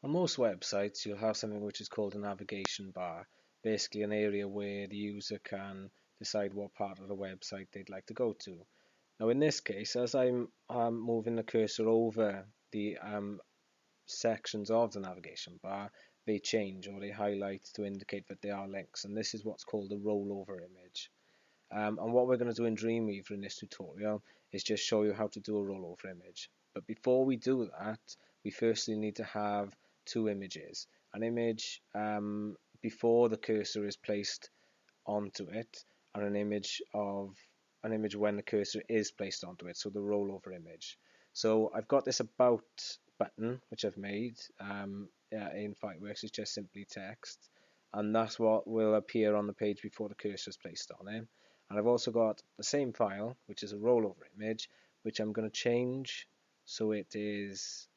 On most websites, you'll have something which is called a navigation bar, basically an area where the user can decide what part of the website they'd like to go to. Now, in this case, as I'm moving the cursor over the sections of the navigation bar, they change or they highlight to indicate that they are links, and this is what's called a rollover image. And what we're going to do in Dreamweaver in this tutorial is just show you how to do a rollover image. But before we do that, we firstly need to have two images. An image before the cursor is placed onto it, and an image when the cursor is placed onto it, so the rollover image. So I've got this about button which I've made in Fireworks. It's just simply text, and that's what will appear on the page before the cursor is placed on it. And I've also got the same file, which is a rollover image, which I'm going to change so it is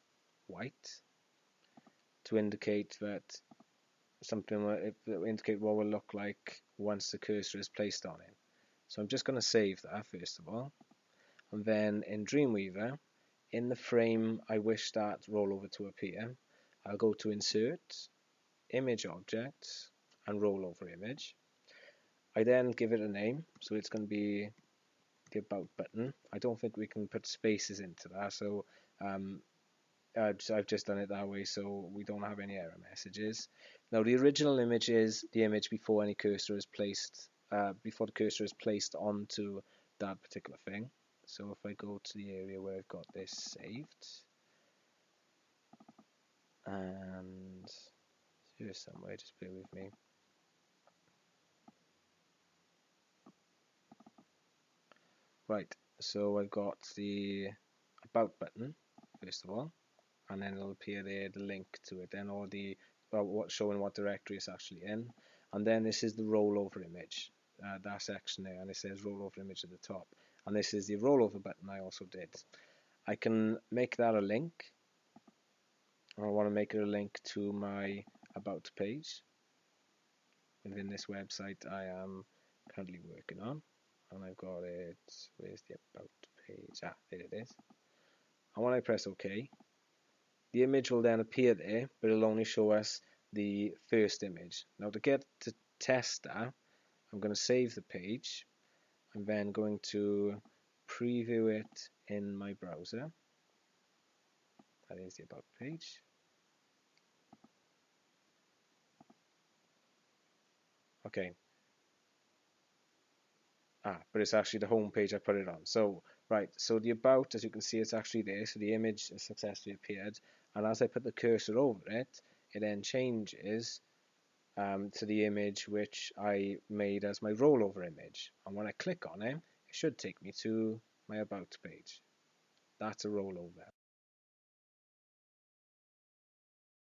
white to indicate that indicate what will look like once the cursor is placed on it. So I'm just going to save that first of all, and then in Dreamweaver, in the frame I wish that rollover to appear, I'll go to Insert, Image Object, and Rollover Image. I then give it a name, so it's going to be the About button. I don't think we can put spaces into that, so I've just done it that way so we don't have any error messages. Now the original image is the image before any cursor is placed, before the cursor is placed onto that particular thing. So if I go to the area where I've got this saved, and here somewhere, just bear with me. Right, so I've got the About button first of all, and then it'll appear there the link to it, then all the showing what directory it's actually in, and then this is the rollover image, that section there, and it says rollover image at the top, and this is the rollover button I also did. I can make that a link. I want to make it a link to my About page within this website I am currently working on, and I've got it, where's the About page, there it is. And when I press OK, the image will then appear there, but it'll only show us the first image. Now to get to test that, I'm going to save the page. I'm then going to preview it in my browser. That is the About page. Okay. But it's actually the home page I put it on. So, right, so the About, as you can see, it's actually there. So the image has successfully appeared. And as I put the cursor over it, it then changes to the image which I made as my rollover image. And when I click on it, it should take me to my About page. That's a rollover.